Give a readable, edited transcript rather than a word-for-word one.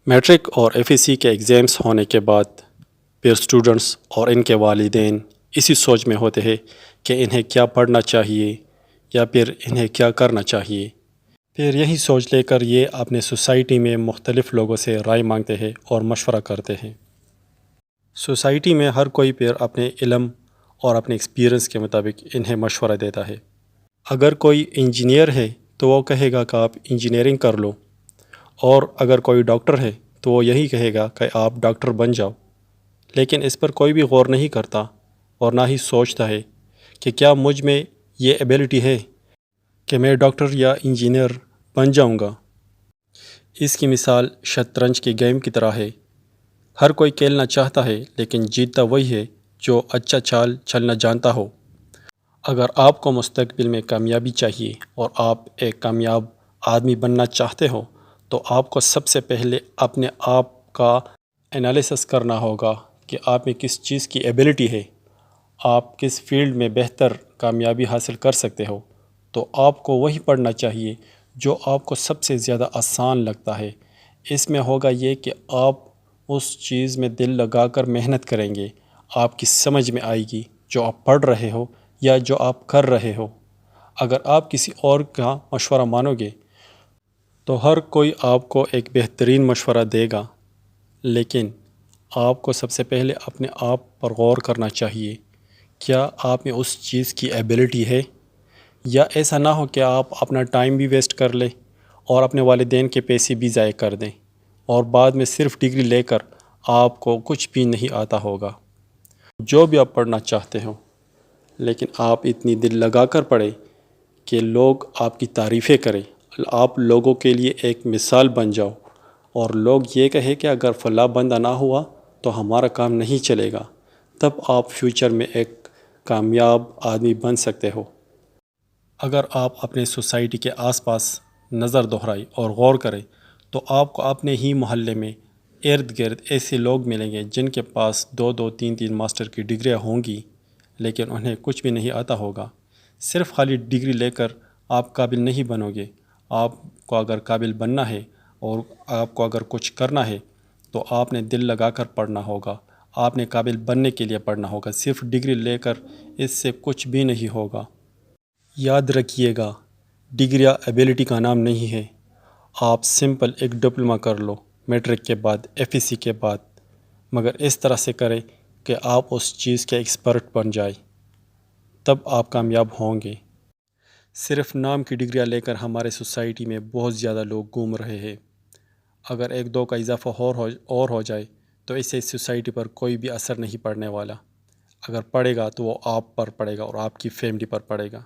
Matric اور F E سی کے exams ہونے کے بعد پھر اسٹوڈنٹس اور ان کے والدین اسی سوچ میں ہوتے ہیں کہ انہیں کیا پڑھنا چاہیے یا پھر انہیں کیا کرنا چاہیے۔ پھر یہی سوچ لے کر یہ اپنے سوسائٹی میں مختلف لوگوں سے رائے مانگتے ہیں اور مشورہ کرتے ہیں۔ سوسائٹی میں ہر کوئی پھر اپنے علم اور اپنے ایکسپیرئنس کے مطابق انہیں مشورہ دیتا ہے۔ اگر کوئی انجینئر ہے تو وہ کہے گا کہ آپ انجینئرنگ کر لو، اور اگر کوئی ڈاکٹر ہے تو وہ یہی کہے گا کہ آپ ڈاکٹر بن جاؤ۔ لیکن اس پر کوئی بھی غور نہیں کرتا اور نہ ہی سوچتا ہے کہ کیا مجھ میں یہ ایبلٹی ہے کہ میں ڈاکٹر یا انجینئر بن جاؤں گا۔ اس کی مثال شطرنج کے گیم کی طرح ہے۔ ہر کوئی کھیلنا چاہتا ہے لیکن جیتتا وہی ہے جو اچھا چال چلنا جانتا ہو۔ اگر آپ کو مستقبل میں کامیابی چاہیے اور آپ ایک کامیاب آدمی بننا چاہتے ہو تو آپ کو سب سے پہلے اپنے آپ کا انالیسس کرنا ہوگا کہ آپ میں کس چیز کی ایبلٹی ہے، آپ کس فیلڈ میں بہتر کامیابی حاصل کر سکتے ہو۔ تو آپ کو وہی پڑھنا چاہیے جو آپ کو سب سے زیادہ آسان لگتا ہے۔ اس میں ہوگا یہ کہ آپ اس چیز میں دل لگا کر محنت کریں گے، آپ کی سمجھ میں آئے گی جو آپ پڑھ رہے ہو یا جو آپ کر رہے ہو۔ اگر آپ کسی اور کا مشورہ مانو گے تو ہر کوئی آپ کو ایک بہترین مشورہ دے گا، لیکن آپ کو سب سے پہلے اپنے آپ پر غور کرنا چاہیے، کیا آپ میں اس چیز کی ایبلٹی ہے؟ یا ایسا نہ ہو کہ آپ اپنا ٹائم بھی ویسٹ کر لیں اور اپنے والدین کے پیسے بھی ضائع کر دیں، اور بعد میں صرف ڈگری لے کر آپ کو کچھ بھی نہیں آتا ہوگا۔ جو بھی آپ پڑھنا چاہتے ہو، لیکن آپ اتنی دل لگا کر پڑھیں کہ لوگ آپ کی تعریفیں کریں، آپ لوگوں کے لیے ایک مثال بن جاؤ، اور لوگ یہ کہیں کہ اگر فلاں بندہ نہ ہوا تو ہمارا کام نہیں چلے گا۔ تب آپ فیوچر میں ایک کامیاب آدمی بن سکتے ہو۔ اگر آپ اپنے سوسائٹی کے آس پاس نظر دہرائیں اور غور کریں تو آپ کو اپنے ہی محلے میں ارد گرد ایسے لوگ ملیں گے جن کے پاس 2 ماسٹر کی ڈگریاں ہوں گی، لیکن انہیں کچھ بھی نہیں آتا ہوگا۔ صرف خالی ڈگری لے کر آپ قابل نہیں بنو گے۔ آپ کو اگر قابل بننا ہے اور آپ کو اگر کچھ کرنا ہے تو آپ نے دل لگا کر پڑھنا ہوگا، آپ نے قابل بننے کے لیے پڑھنا ہوگا۔ صرف ڈگری لے کر اس سے کچھ بھی نہیں ہوگا۔ یاد رکھیے گا، ڈگریاں ایبلٹی کا نام نہیں ہے۔ آپ سمپل ایک ڈپلومہ کر لو میٹرک کے بعد، ایف ای سی کے بعد، مگر اس طرح سے کریں کہ آپ اس چیز کے ایکسپرٹ بن جائیں، تب آپ کامیاب ہوں گے۔ صرف نام کی ڈگریاں لے کر ہمارے سوسائٹی میں بہت زیادہ لوگ گھوم رہے ہیں۔ اگر 1-2 کا اضافہ اور ہو جائے تو اس سے سوسائٹی پر کوئی بھی اثر نہیں پڑنے والا۔ اگر پڑے گا تو وہ آپ پر پڑے گا اور آپ کی فیملی پر پڑے گا۔